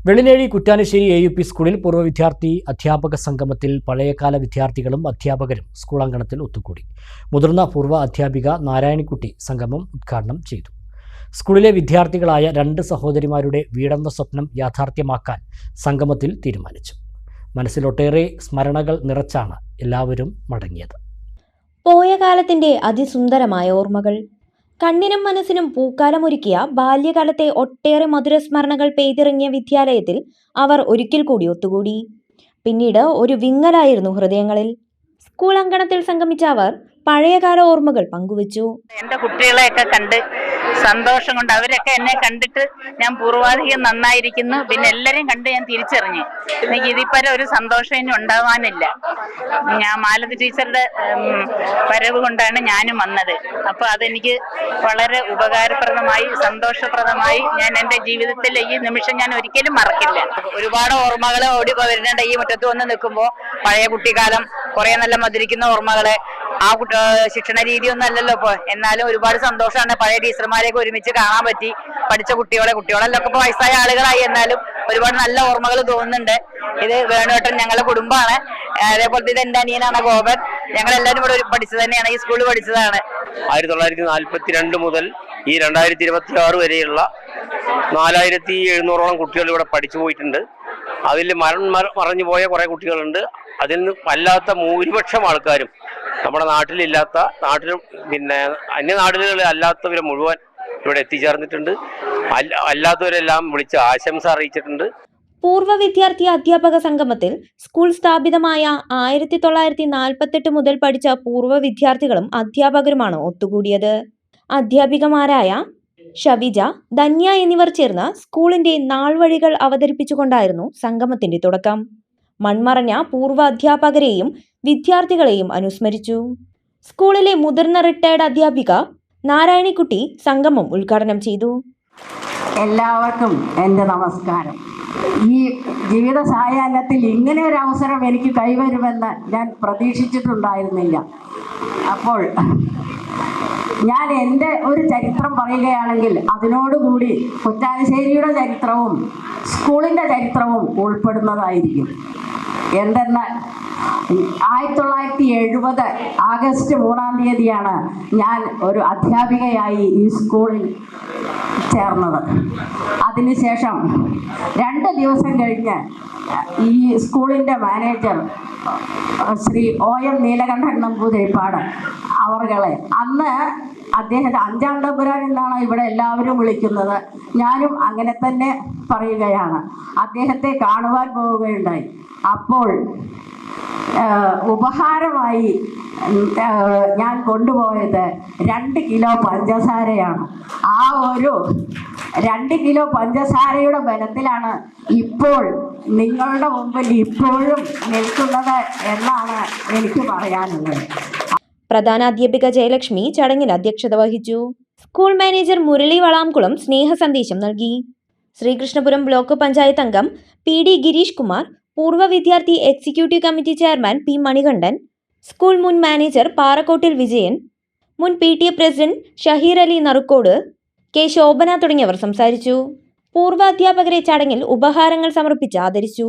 Vellinezhi Kuttanassery AUP സ്കൂളിൽ പൂർവ്വ വിദ്യാർത്ഥി അധ്യാപക സംഗമത്തിൽ പഴയകാല വിദ്യാർത്ഥികളും അധ്യാപകരും സ്കൂൾ അങ്കണത്തിൽ ഒത്തുകൂടി. മുതിർന്ന പൂർവ്വ അധ്യാപിക നാരായണിക്കുട്ടി സംഗമം ഉദ്ഘാടനം ചെയ്തു. സ്കൂളിലെ വിദ്യാർത്ഥികളായ 2 സഹോദരിമാരുടെ വീടെന്ന സ്വപ്നം യാഥാർത്ഥ്യമാക്കാൻ സംഗമത്തിൽ തീരുമാനിച്ചു. മനസ്സിലൊട്ടേറെ സ്മരണകൾ നിറച്ചാണ് എല്ലാവരും മടങ്ങിയത്. പോയ കാലത്തിന്റെ അതിസുന്ദരമായ ഓർമ്മകൾ, കണ്ണിനും മനസ്സിനും പൂക്കാലമൊരുക്കിയ ബാല്യകാലത്തെ ഒട്ടേറെ മധുരസ്മരണകൾ പെയ്തിറങ്ങിയ വിദ്യാലയത്തിൽ അവർ ഒരിക്കൽ കൂടി ഒത്തുകൂടി. പിന്നീട് ഒരു വിങ്ങലായിരുന്നു ഹൃദയങ്ങളിൽ. സ്കൂൾ അങ്കണത്തിൽ സംഗമിച്ച അവർ പഴയകാല ഓർമ്മകൾ പങ്കുവച്ചു. എൻ്റെ കുട്ടികളെയൊക്കെ കണ്ട് സന്തോഷം കൊണ്ട് അവരൊക്കെ എന്നെ കണ്ടിട്ട് ഞാൻ പൂർവാധികം നന്നായിരിക്കുന്നു. പിന്നെ എല്ലാവരെയും കണ്ട് ഞാൻ തിരിച്ചറിഞ്ഞു. എനിക്ക് ഇതിപ്പരം ഒരു സന്തോഷം ഇനി ഉണ്ടാവാനില്ല. ഞാൻ മാലതി ടീച്ചറുടെ വരവ് കൊണ്ടാണ് ഞാനും വന്നത്. അപ്പോൾ അതെനിക്ക് വളരെ ഉപകാരപ്രദമായി, സന്തോഷപ്രദമായി. ഞാൻ എൻ്റെ ജീവിതത്തിൽ ഈ നിമിഷം ഞാൻ ഒരിക്കലും മറക്കില്ല. ഒരുപാട് ഓർമ്മകൾ ഓടി വരുന്നുണ്ട്. ഈ മുറ്റത്ത് വന്ന് നിൽക്കുമ്പോൾ പഴയ കുട്ടിക്കാലം, കുറെ നല്ല മധുരിക്കുന്ന ഓർമ്മകളെ. ആ ശിക്ഷണ രീതിയൊന്നും അല്ലല്ലോ ഇപ്പോൾ, എന്നാലും ഒരുപാട് സന്തോഷമാണ്. പഴയ ടീച്ചർമാരെയൊക്കെ ഒരുമിച്ച് കാണാൻ പറ്റി. പഠിച്ച കുട്ടികളെല്ലാം ഇപ്പോൾ വയസ്സായ ആളുകളായി, എന്നാലും ഒരുപാട് നല്ല ഓർമ്മകൾ തോന്നുന്നുണ്ട്. ഇത് വേണുവേട്ടൻ ഞങ്ങളുടെ കുടുംബമാണ്. അതേപോലെ ഇത് എൻ്റെ അനിയനാണ് ഗോപൻ. ഞങ്ങളെല്ലാവരും ഇവിടെ പഠിച്ചത് തന്നെയാണ്, ഈ സ്കൂളിൽ പഠിച്ചതാണ്. 1942 മുതൽ ഈ 2026 വരെയുള്ള 4700ഓളം കുട്ടികൾ ഇവിടെ പഠിച്ചു പോയിട്ടുണ്ട്. അതിൽ മറഞ്ഞു പോയ കുറേ കുട്ടികളുണ്ട്. അതിൽ നിന്ന് വല്ലാത്ത ഭൂരിപക്ഷം ആൾക്കാരും നമ്മുടെ നാട്ടിലില്ലാത്ത, നാട്ടിലും പിന്നെ അന്യനാടുകളിൽ അല്ലാത്തവരെ മുഴുവൻ ഇവിടെ എത്തിച്ചേർന്നിട്ടുണ്ട്. അല്ലാത്തവരെല്ലാം വിളിച്ച് ആശംസ അറിയിച്ചിട്ടുണ്ട്. പൂർവ്വ വിദ്യാർത്ഥി അധ്യാപക സംഗമത്തിൽ സ്കൂൾ സ്ഥാപിതമായ 1948 മുതൽ പഠിച്ച പൂർവ്വ വിദ്യാർത്ഥികളും അധ്യാപകരുമാണ് ഒത്തുകൂടിയത്. അധ്യാപികമാരായ ഷവിജ, ധന്യ എന്നിവർ ചേർന്ന് സ്കൂളിന്റെ നാൾവഴികൾ അവതരിപ്പിച്ചുകൊണ്ടായിരുന്നു സംഗമത്തിന്റെ തുടക്കം. മൺമറഞ്ഞ പൂർവ്വ അധ്യാപകരെയും വിദ്യാർത്ഥികളെയും അനുസ്മരിച്ചു. സ്കൂളിലെ മുതിർന്ന റിട്ടയർഡ് അധ്യാപിക നാരായണിക്കുട്ടി സംഗമം ഉദ്ഘാടനം ചെയ്തു. എല്ലാവർക്കും എൻ്റെ നമസ്കാരം. ഈ ജീവിത സായാഹ്നത്തിൽ ഇങ്ങനെ ഒരു അവസരം എനിക്ക് കൈവരുമെന്ന് ഞാൻ പ്രതീക്ഷിച്ചിട്ടുണ്ടായിരുന്നില്ല. അപ്പോൾ ഞാൻ എൻ്റെ ഒരു ചരിത്രം പറയുകയാണെങ്കിൽ അതിനോടുകൂടി കുറ്റാനശ്ശേരിയുടെ ചരിത്രവും സ്കൂളിൻ്റെ ചരിത്രവും ഉൾപ്പെടുന്നതായിരിക്കും. എന്തെന്നാൽ 1970 ആഗസ്റ്റ് 3-ാം തീയതിയാണ് ഞാൻ ഒരു അധ്യാപികയായി ഈ സ്കൂളിൽ ചേർന്നത്. അതിനുശേഷം 2 ദിവസം കഴിഞ്ഞ് ഈ സ്കൂളിൻ്റെ മാനേജർ ശ്രീ OM നീലകണ്ഠൻ നമ്പൂതിരിപ്പാട് അവർകളെ, അന്ന് അദ്ദേഹത്തെ 5-ാം തമ്പുരാൻ എന്നാണ് ഇവിടെ എല്ലാവരും വിളിക്കുന്നത്, ഞാനും അങ്ങനെ തന്നെ പറയുകയാണ്, അദ്ദേഹത്തെ കാണുവാൻ പോവുകയുണ്ടായി. അപ്പോൾ ഉപഹാരമായി ഞാൻ കൊണ്ടുപോയത് 2 കിലോ പഞ്ചസാരയാണ്. ആ ഒരു 2 കിലോ പഞ്ചസാരയുടെ ബലത്തിലാണ് ഇപ്പോൾ നിങ്ങളുടെ മുമ്പിൽ ഇപ്പോഴും നിൽക്കുന്നത് എന്നാണ് എനിക്ക് പറയാനുള്ളത്. പ്രധാനാധ്യാപിക ജയലക്ഷ്മി ചടങ്ങിൽ അധ്യക്ഷത വഹിച്ചു. സ്കൂൾ മാനേജർ മുരളി വളാംകുളം സ്നേഹ സന്ദേശം നൽകി. ശ്രീകൃഷ്ണപുരം ബ്ലോക്ക് പഞ്ചായത്ത് അംഗം PD ഗിരീഷ് കുമാർ, പൂർവ്വ വിദ്യാർത്ഥി executive committee chairman P Manikandan, school മുൻ മാനേജർ പാറക്കോട്ടിൽ വിജയൻ, മുൻ PTA president Shaheer Ali Narukkode, K Shobhana തുടങ്ങിയവർ സംസാരിച്ചു. പൂർവ്വ അധ്യാപകരെ ചടങ്ങിൽ ഉപഹാരങ്ങൾ സമർപ്പിച്ച് ആദരിച്ചു.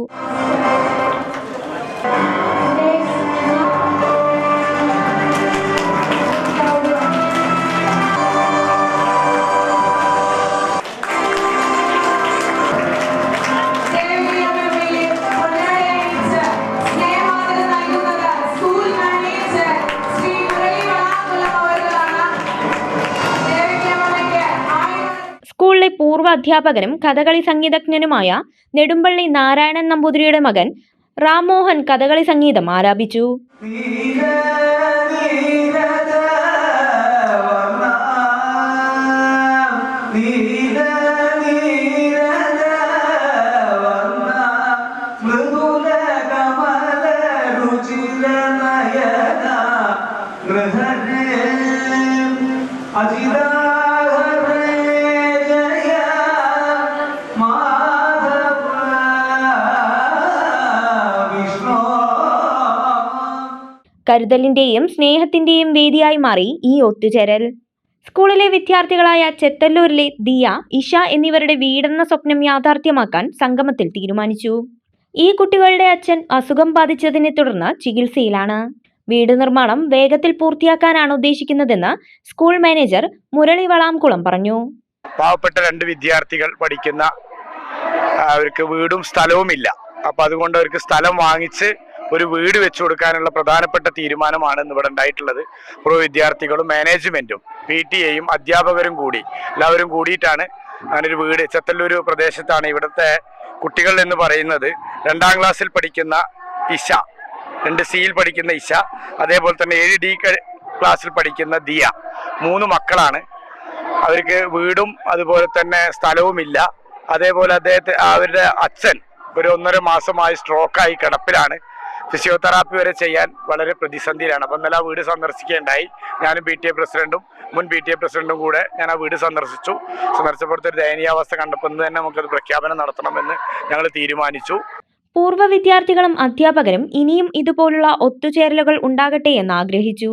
സ്കൂളിലെ പൂർവ്വ അധ്യാപകനും കഥകളി സംഗീതജ്ഞനുമായ നെടുമ്പള്ളി നാരായണൻ നമ്പൂതിരിയുടെ മകൻ റാംമോഹൻ കഥകളി സംഗീതം ആലാപിച്ചു. കരുതലിന്റെയും സ്നേഹത്തിന്റെയും വേദിയായി മാറി ഈ ഒത്തുചേരൽ. സ്കൂളിലെ വിദ്യാർത്ഥികളായ ചെത്തല്ലൂരിലെ ദിയ, ഇഷ എന്നിവരുടെ വീടെന്ന സ്വപ്നം യാഥാർത്ഥ്യമാക്കാൻ സംഗമത്തിൽ തീരുമാനിച്ചു. ഈ കുട്ടികളുടെ അച്ഛൻ അസുഖം ബാധിച്ചതിനെ തുടർന്ന് ചികിത്സയിലാണ്. വീട് നിർമ്മാണം വേഗത്തിൽ പൂർത്തിയാക്കാനാണ് ഉദ്ദേശിക്കുന്നതെന്ന് സ്കൂൾ മാനേജർ മുരളി വളാംകുളം പറഞ്ഞു. പാവപ്പെട്ട 2 വിദ്യാർത്ഥികൾ പഠിക്കുന്ന അവർക്ക് വീടും സ്ഥലവുമില്ല. അപ്പൊ അതുകൊണ്ട് അവർക്ക് സ്ഥലം വാങ്ങിച്ച് ഒരു വീട് വെച്ചു കൊടുക്കാനുള്ള പ്രധാനപ്പെട്ട തീരുമാനമാണ് ഇവിടെ ഉണ്ടായിട്ടുള്ളത്. പൂർവ്വ വിദ്യാർത്ഥികളും മാനേജ്മെന്റും PTA-യും അധ്യാപകരും കൂടി എല്ലാവരും കൂടിയിട്ടാണ് അങ്ങനൊരു വീട്. ചെത്തല്ലൂർ പ്രദേശത്താണ്. ഇവിടുത്തെ കുട്ടികൾ എന്ന് പറയുന്നത് 2ാം ക്ലാസ്സിൽ പഠിക്കുന്ന ഇഷ, 2C-യിൽ പഠിക്കുന്ന ഇഷ, അതേപോലെ തന്നെ 7D ക്ലാസ്സിൽ പഠിക്കുന്ന ദിയ, 3 മക്കളാണ്. അവർക്ക് വീടും അതുപോലെ തന്നെ സ്ഥലവുമില്ല. അതേപോലെ അവരുടെ അച്ഛൻ ഒരു 1.5 മാസമായി സ്ട്രോക്കായി കിടപ്പിലാണ്. ഫിസിയോതെറാപ്പി വരെ ചെയ്യാൻ വളരെ പ്രതിസന്ധിയിലാണ്. അപ്പം ഇന്നലെ ആ വീട് സന്ദർശിക്കുകയുണ്ടായി. ഞാനും PTA പ്രസിഡന്റും മുൻ PTA പ്രസിഡന്റും കൂടെ ഞാൻ ആ വീട് സന്ദർശിച്ചപ്പോഴത്തെ ഒരു ദയനീയാവസ്ഥ കണ്ടപ്പോൾ തന്നെ നമുക്കത് പ്രഖ്യാപനം നടത്തണമെന്ന് ഞങ്ങൾ തീരുമാനിച്ചു. പൂർവ്വ വിദ്യാർത്ഥികളും അധ്യാപകരും ഇനിയും ഇതുപോലുള്ള ഒത്തുചേരലുകൾ ഉണ്ടാകട്ടെ എന്ന് ആഗ്രഹിച്ചു.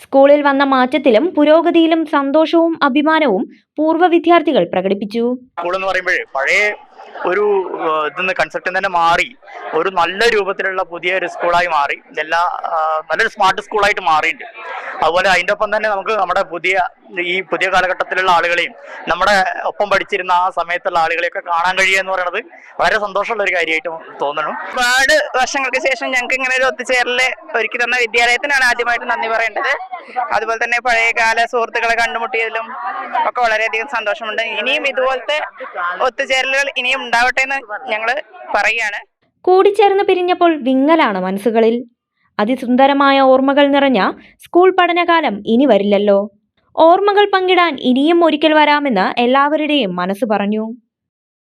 സ്കൂളിൽ വന്ന മാറ്റത്തിലും പുരോഗതിയിലും സന്തോഷവും അഭിമാനവും പൂർവ്വ വിദ്യാർത്ഥികൾ പ്രകടിപ്പിച്ചു. സ്കൂൾ എന്ന് പറയുമ്പോഴേ പഴയ ഒരു കൺസെപ്റ്റ് തന്നെ മാറി ഒരു നല്ല രൂപത്തിലുള്ള പുതിയൊരു സ്കൂളായി മാറി. നല്ലൊരു സ്മാർട്ട് സ്കൂളായിട്ട് മാറിയിട്ടുണ്ട്. അതുപോലെ അതിൻ്റെ ഒപ്പം തന്നെ നമുക്ക് നമ്മുടെ പുതിയ കാലഘട്ടത്തിലുള്ള ആളുകളെയും നമ്മുടെ ഒപ്പം പഠിച്ചിരുന്ന ആ സമയത്തുള്ള ആളുകളെയൊക്കെ കാണാൻ കഴിയുക എന്ന് പറയുന്നത് വളരെ സന്തോഷമുള്ള ഒരു കാര്യമായിട്ട് തോന്നുന്നു. ഒരുപാട് വർഷങ്ങൾക്ക് ശേഷം ഞങ്ങൾക്ക് ഇങ്ങനെ ഒരു ഒത്തുചേരല് ഒരുക്കി തന്ന വിദ്യാലയത്തിനാണ് ആദ്യമായിട്ട് നന്ദി പറയേണ്ടത്. അതുപോലെ തന്നെ പഴയകാല സുഹൃത്തുക്കളെ കണ്ടുമുട്ടിയതിലും ഒക്കെ വളരെയധികം സന്തോഷമുണ്ട്. ഇനിയും ഇതുപോലത്തെ ഒത്തുചേരലുകൾ ഇനിയും ഉണ്ടാവട്ടെ എന്ന് ഞങ്ങൾ പറയുകയാണ്. കൂടിച്ചേർന്ന് പിരിഞ്ഞപ്പോൾ വിങ്ങലാണ് മനസ്സുകളിൽ. അതിസുന്ദരമായ ഓർമ്മകൾ നിറഞ്ഞ സ്കൂൾ പഠനകാലം ഇനി വരില്ലല്ലോ. ഓർമ്മകൾ പങ്കിടാൻ ഇനിയും ഒരിക്കൽ വരാമെന്ന് എല്ലാവരുടെയും മനസ്സ് പറഞ്ഞു.